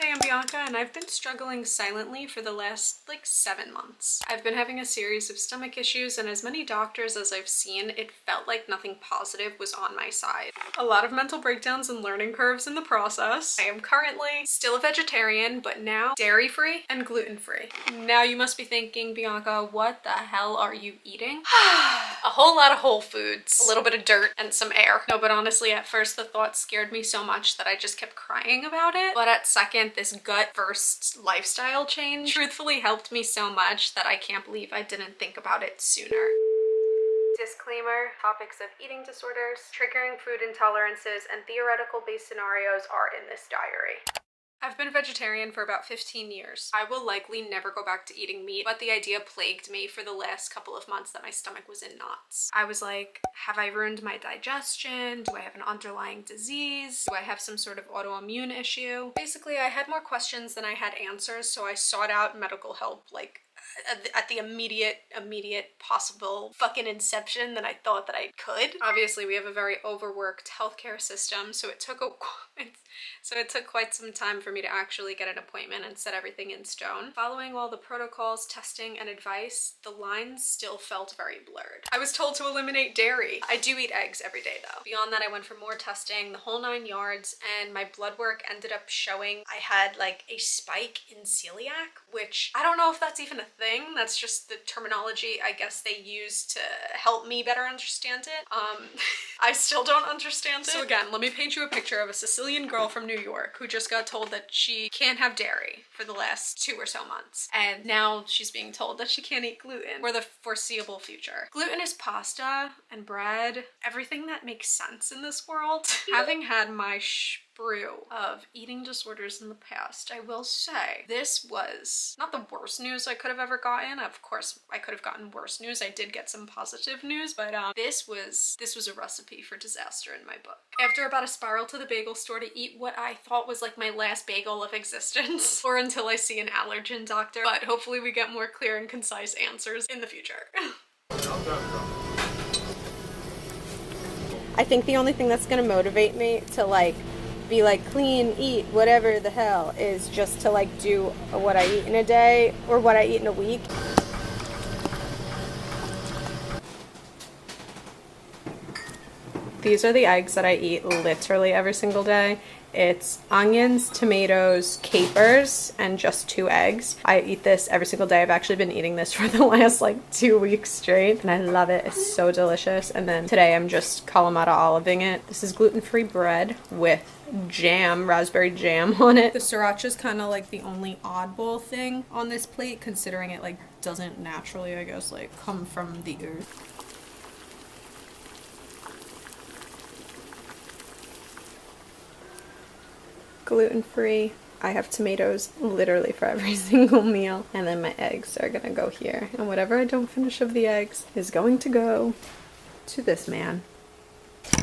Hey, I'm Bianca, and I've been struggling silently for the last like 7 months. I've been having a series of stomach issues, and as many doctors as I've seen, it felt like nothing positive was on my side. A lot of mental breakdowns and learning curves in the process. I am currently still a vegetarian, but now dairy-free and gluten-free. Now you must be thinking, Bianca, what the hell are you eating? A whole lot of whole foods, a little bit of dirt, and some air. No, but honestly, at first the thought scared me so much that I just kept crying about it. But at second, this gut first lifestyle change truthfully helped me so much that I can't believe I didn't think about it sooner. Disclaimer, topics of eating disorders, triggering food intolerances, and theoretical based scenarios are in this diary. I've been vegetarian for about 15 years. I will likely never go back to eating meat, but the idea plagued me for the last couple of months that my stomach was in knots. I was like, have I ruined my digestion? Do I have an underlying disease? Do I have some sort of autoimmune issue? Basically, I had more questions than I had answers, so I sought out medical help like at the immediate possible fucking inception that I thought that I could. Obviously, we have a very overworked healthcare system, so it took quite some time for me to actually get an appointment and set everything in stone. Following all the protocols, testing, and advice, the lines still felt very blurred. I was told to eliminate dairy. I do eat eggs every day though. Beyond that, I went for more testing, the whole 9 yards, and my blood work ended up showing I had like a spike in celiac, which I don't know if that's even a thing. That's just the terminology I guess they use to help me better understand it. I still don't understand it. So again, let me paint you a picture of a Sicilian girl from New York who just got told that she can't have dairy for the last 2 or so months. And now she's being told that she can't eat gluten for the foreseeable future. Gluten is pasta and bread, everything that makes sense in this world. Having had my sprue of eating disorders in the past, I will say this was not the worst news I could have ever gotten. Of course, I could have gotten worse news. I did get some positive news, but this was a recipe for disaster in my book. After about a spiral to the bagel store to eat what I thought was like my last bagel of existence, or until I see an allergen doctor, but hopefully we get more clear and concise answers in the future. I think the only thing that's gonna motivate me to like be like clean, eat, whatever the hell, is just to like do what I eat in a day or what I eat in a week. These are the eggs that I eat literally every single day. It's onions, tomatoes, capers, and just 2 eggs. I eat this every single day. I've actually been eating this for the last like 2 weeks straight, and I love it. It's so delicious. And then today I'm just Kalamata oliving it. This is gluten-free bread with jam, raspberry jam on it. The sriracha is kind of like the only oddball thing on this plate, considering it like doesn't naturally, I guess, like come from the earth. Gluten-free. I have tomatoes literally for every single meal, and then my eggs are gonna go here, and whatever I don't finish of the eggs is going to go to this man.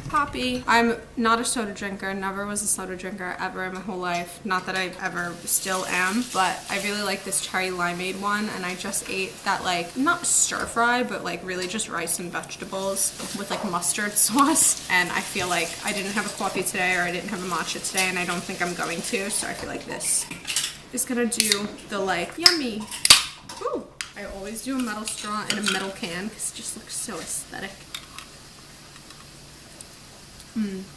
Poppy. I'm not a soda drinker, never was a soda drinker ever in my whole life. Not that I ever still am, but I really like this cherry limeade one, and I just ate that like, not stir fry, but like really just rice and vegetables with like mustard sauce. And I feel like I didn't have a coffee today, or I didn't have a matcha today, and I don't think I'm going to, so I feel like this is gonna do the like, yummy. Ooh, I always do a metal straw in a metal can because it just looks so aesthetic.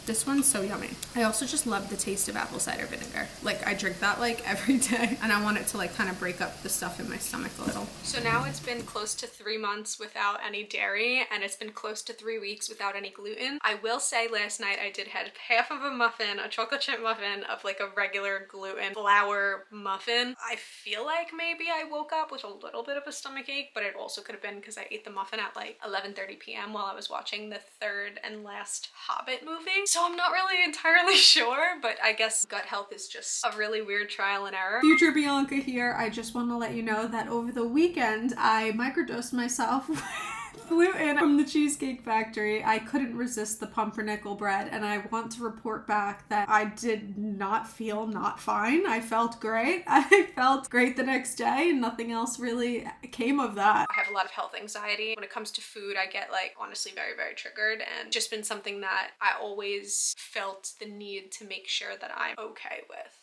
This one's so yummy. I also just love the taste of apple cider vinegar. Like, I drink that like every day, and I want it to like kind of break up the stuff in my stomach a little. So now it's been close to 3 months without any dairy, and it's been close to 3 weeks without any gluten. I will say last night I did have half of a muffin, a chocolate chip muffin of like a regular gluten flour muffin. I feel like maybe I woke up with a little bit of a stomach ache, but it also could have been because I ate the muffin at like 11:30 p.m. while I was watching the 3rd and last Hobbit movie. So I'm not really entirely sure, but I guess gut health is just a really weird trial and error. Future Bianca here. I just want to let you know that over the weekend I microdosed myself with gluten from the Cheesecake Factory. I couldn't resist the pumpernickel bread, and I want to report back that I did not feel not fine. I felt great. I felt great the next day. Nothing else really came of that. I have a lot of health anxiety. When it comes to food, I get like honestly very, very triggered, and just been something that I always felt the need to make sure that I'm okay with.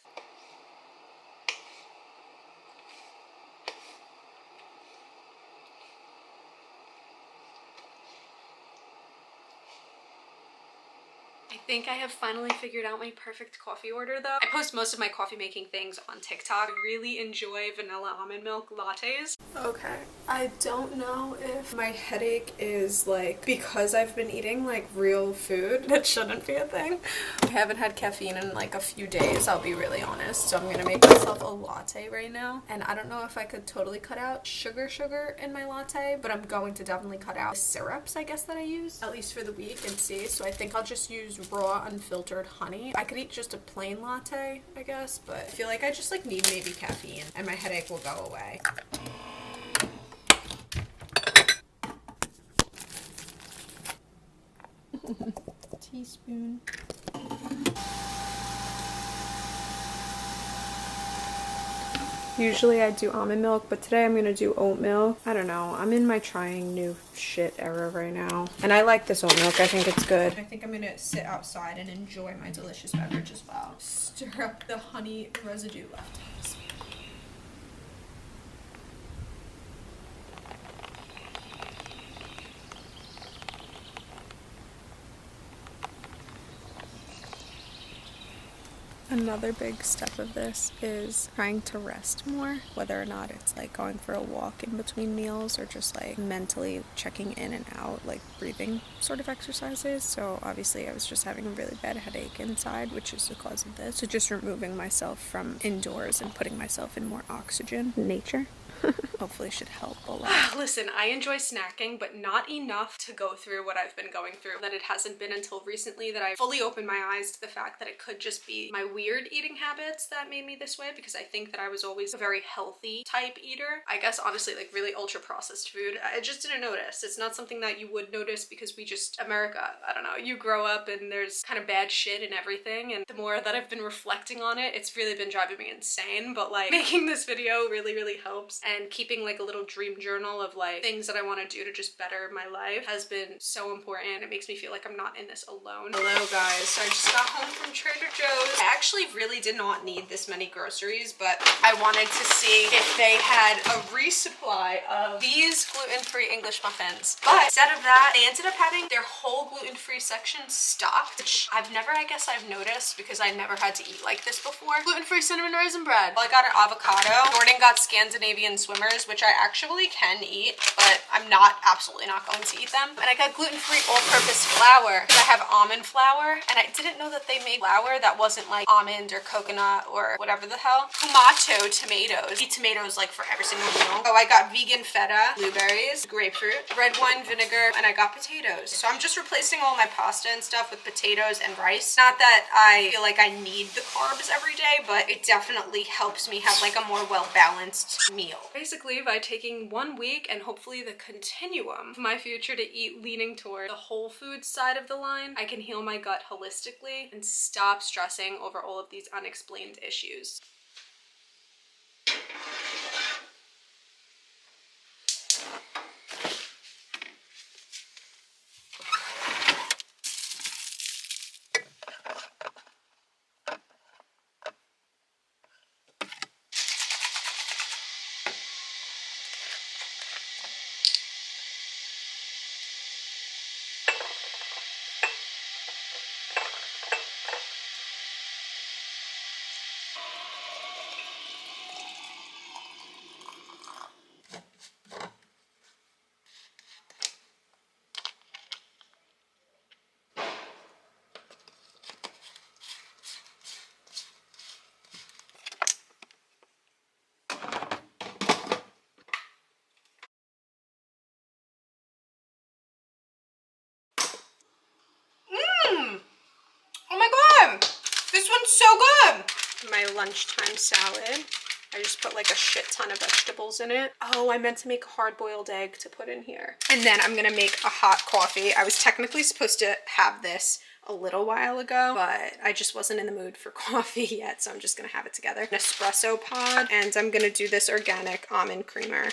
think I have finally figured out my perfect coffee order though. I post most of my coffee making things on TikTok. I really enjoy vanilla almond milk lattes. Okay, I don't know if my headache is like because I've been eating like real food. That shouldn't be a thing. I haven't had caffeine in like a few days, I'll be really honest. So I'm gonna make myself a latte right now. And I don't know if I could totally cut out sugar in my latte, but I'm going to definitely cut out the syrups, I guess, that I use, at least for the week, and see. So I think I'll just use raw unfiltered honey. I could eat just a plain latte, I guess, but I feel like I just like need maybe caffeine and my headache will go away. Teaspoon. Usually I do almond milk, but today I'm gonna do oat milk. I don't know, I'm in my trying new shit era right now. And I like this oat milk, I think it's good. I think I'm gonna sit outside and enjoy my delicious beverage as well. Stir up the honey residue left. Another big step of this is trying to rest more, whether or not it's like going for a walk in between meals or just like mentally checking in and out, like breathing sort of exercises. So obviously I was just having a really bad headache inside, which is the cause of this. So just removing myself from indoors and putting myself in more oxygen, nature. Hopefully should help a lot. Listen, I enjoy snacking, but not enough to go through what I've been going through. That it hasn't been until recently that I fully opened my eyes to the fact that it could just be my weird eating habits that made me this way, because I think that I was always a very healthy type eater. I guess honestly, like really ultra processed food, I just didn't notice. It's not something that you would notice because we just, America, I don't know, you grow up and there's kind of bad shit and everything, and the more that I've been reflecting on it, it's really been driving me insane. But like making this video really helps, and keeping like a little dream journal of like things that I want to do to just better my life has been so important. It makes me feel like I'm not in this alone. Hello guys, so I just got home from Trader Joe's. I actually really did not need this many groceries, but I wanted to see if they had a resupply of these gluten-free English muffins. But instead of that, they ended up having their whole gluten-free section stocked, which I've never, I guess I've noticed because I never had to eat like this before. Gluten-free cinnamon raisin bread. Well, I got an avocado. Jordan got Scandinavian swimmers, which I actually can eat, but I'm absolutely not going to eat them. And I got gluten-free all-purpose flour. I have almond flour, and I didn't know that they made flour that wasn't like almond or coconut or whatever the hell. Tomato tomatoes. Eat tomatoes like for every single meal. Oh, I got vegan feta, blueberries, grapefruit, red wine vinegar, and I got potatoes. So I'm just replacing all my pasta and stuff with potatoes and rice. Not that I feel like I need the carbs every day, but it definitely helps me have like a more well-balanced meal. Basically, by taking 1 week and hopefully the continuum of my future to eat leaning toward the whole food side of the line, I can heal my gut holistically and stop stressing over all of these unexplained issues. Oh my god! This one's so good! My lunchtime salad. I just put like a shit ton of vegetables in it. Oh, I meant to make a hard-boiled egg to put in here. And then I'm gonna make a hot coffee. I was technically supposed to have this a little while ago, but I just wasn't in the mood for coffee yet, so I'm just gonna have it together. An espresso pod, and I'm gonna do this organic almond creamer.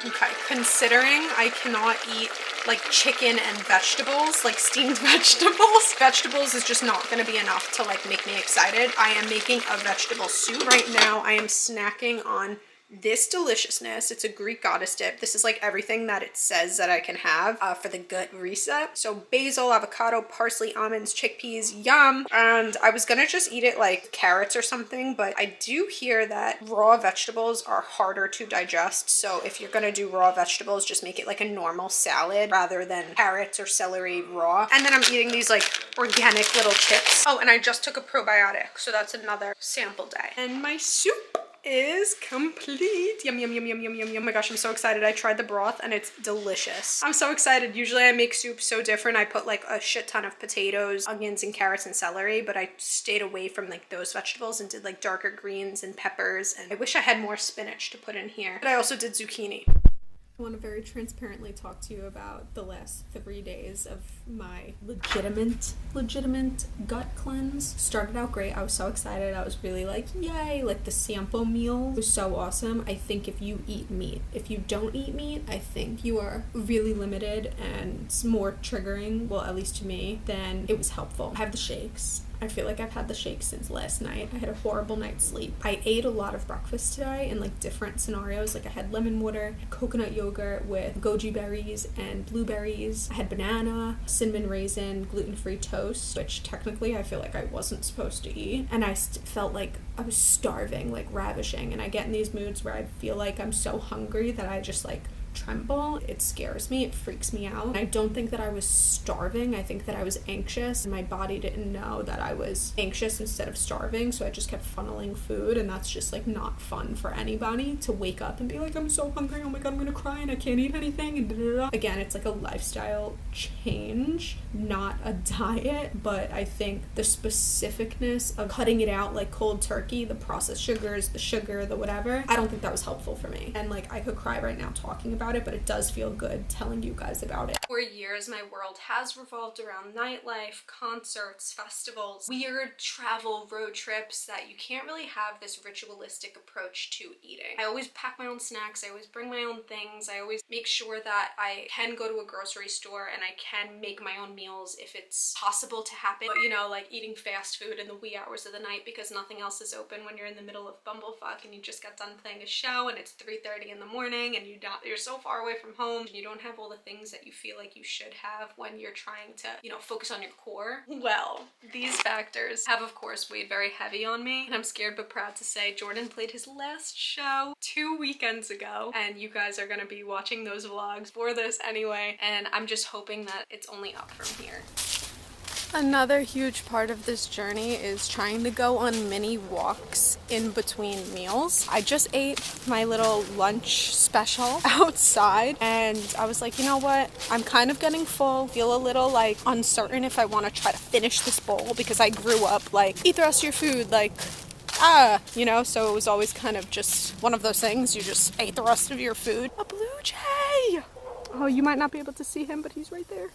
Okay, considering I cannot eat like chicken and vegetables, like steamed vegetables. Vegetables is just not gonna be enough to like make me excited. I am making a vegetable soup right now. I am snacking on this deliciousness. It's a Greek goddess dip. This is like everything that it says that I can have for the gut reset. So basil, avocado, parsley, almonds, chickpeas, yum. And I was gonna just eat it like carrots or something, but I do hear that raw vegetables are harder to digest. So if you're gonna do raw vegetables, just make it like a normal salad rather than carrots or celery raw. And then I'm eating these like organic little chips. Oh, and I just took a probiotic, so that's another sample day. And my soup is complete. Yum, yum, yum, yum, yum, yum, yum. Oh my gosh, I'm so excited. I tried the broth and it's delicious. I'm so excited. Usually I make soup so different. I put like a shit ton of potatoes, onions, and carrots and celery, but I stayed away from like those vegetables and did like darker greens and peppers. And I wish I had more spinach to put in here, but I also did zucchini. I want to very transparently talk to you about the last 3 days of my legitimate gut cleanse. Started out great. I was so excited. I was really like, yay, like the sample meal was so awesome. I think if you eat meat, if you don't eat meat, I think you are really limited and more triggering, well, at least to me, then it was helpful. I have the shakes. I feel like I've had the shakes since last night. I had a horrible night's sleep. I ate a lot of breakfast today in like different scenarios. Like I had lemon water, coconut yogurt with goji berries and blueberries. I had banana, cinnamon raisin, gluten-free toast, which technically I feel like I wasn't supposed to eat. And I felt like I was starving, like ravishing. And I get in these moods where I feel like I'm so hungry that I just like tremble. It scares me. It freaks me out. I don't think that I was starving. I think that I was anxious and my body didn't know that I was anxious instead of starving, so I just kept funneling food, and that's just like not fun for anybody to wake up and be like, I'm so hungry, oh my god, I'm gonna cry and I can't eat anything, and da-da-da. Again, it's like a lifestyle change, not a diet, but I think the specificness of cutting it out like cold turkey, the processed sugars, the sugar, the whatever, I don't think that was helpful for me. And like I could cry right now talking about it, but it does feel good telling you guys about it. For years, my world has revolved around nightlife, concerts, festivals, weird travel road trips that you can't really have this ritualistic approach to eating. I always pack my own snacks, I always bring my own things, I always make sure that I can go to a grocery store and I can make my own meals if it's possible to happen. But you know, like eating fast food in the wee hours of the night because nothing else is open when you're in the middle of bumblefuck and you just got done playing a show and it's 3:30 in the morning and you're so far away from home and you don't have all the things that you feel like you should have when you're trying to, you know, focus on your core. Well, these factors have of course weighed very heavy on me, and I'm scared but proud to say Jordan played his last show 2 weekends ago, and you guys are gonna be watching those vlogs for this anyway, and I'm just hoping that it's only up from here. Another huge part of this journey is trying to go on mini walks in between meals. I just ate my little lunch special outside and I was like, you know what? I'm kind of getting full, feel a little like uncertain if I want to try to finish this bowl because I grew up like, eat the rest of your food, like, you know, so it was always kind of just one of those things. You just ate the rest of your food. A blue jay! Oh, you might not be able to see him, but he's right there.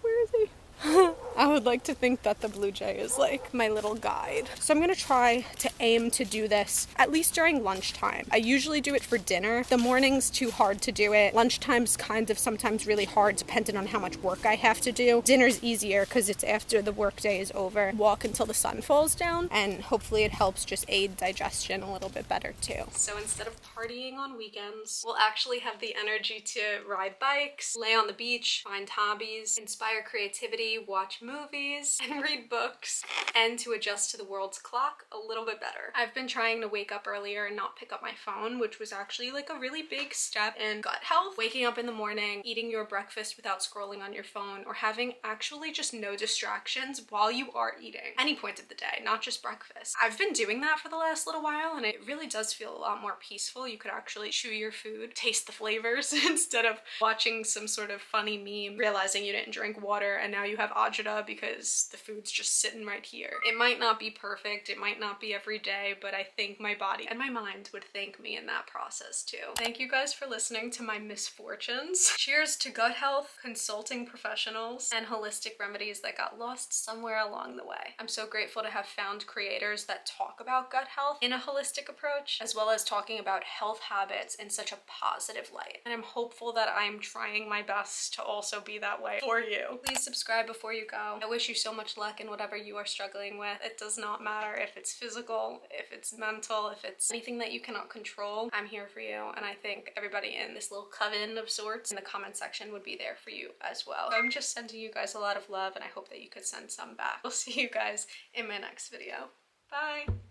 Where is he? I would like to think that the blue jay is like my little guide. So I'm gonna try to aim to do this at least during lunchtime. I usually do it for dinner. The morning's too hard to do it. Lunchtime's kind of sometimes really hard depending on how much work I have to do. Dinner's easier because it's after the work day is over. Walk until the sun falls down, and hopefully it helps just aid digestion a little bit better too. So instead of partying on weekends, we'll actually have the energy to ride bikes, lay on the beach, find hobbies, inspire creativity, watch movies, and read books, and to adjust to the world's clock a little bit better. I've been trying to wake up earlier and not pick up my phone, which was actually like a really big step in gut health. Waking up in the morning, eating your breakfast without scrolling on your phone, or having actually just no distractions while you are eating. Any point of the day, not just breakfast. I've been doing that for the last little while, and it really does feel a lot more peaceful. You could actually chew your food, taste the flavors, instead of watching some sort of funny meme, realizing you didn't drink water, and now you have agita because the food's just sitting right here. It might not be perfect, it might not be every day, but I think my body and my mind would thank me in that process too. Thank you guys for listening to my misfortunes. Cheers to gut health, consulting professionals, and holistic remedies that got lost somewhere along the way. I'm so grateful to have found creators that talk about gut health in a holistic approach, as well as talking about health habits in such a positive light. And I'm hopeful that I'm trying my best to also be that way for you. Please subscribe before you go. I wish you so much luck in whatever you are struggling with. It does not matter if it's physical, if it's mental, if it's anything that you cannot control. I'm here for you, and I think everybody in this little coven of sorts in the comment section would be there for you as well. So I'm just sending you guys a lot of love, and I hope that you could send some back. We'll see you guys in my next video. Bye!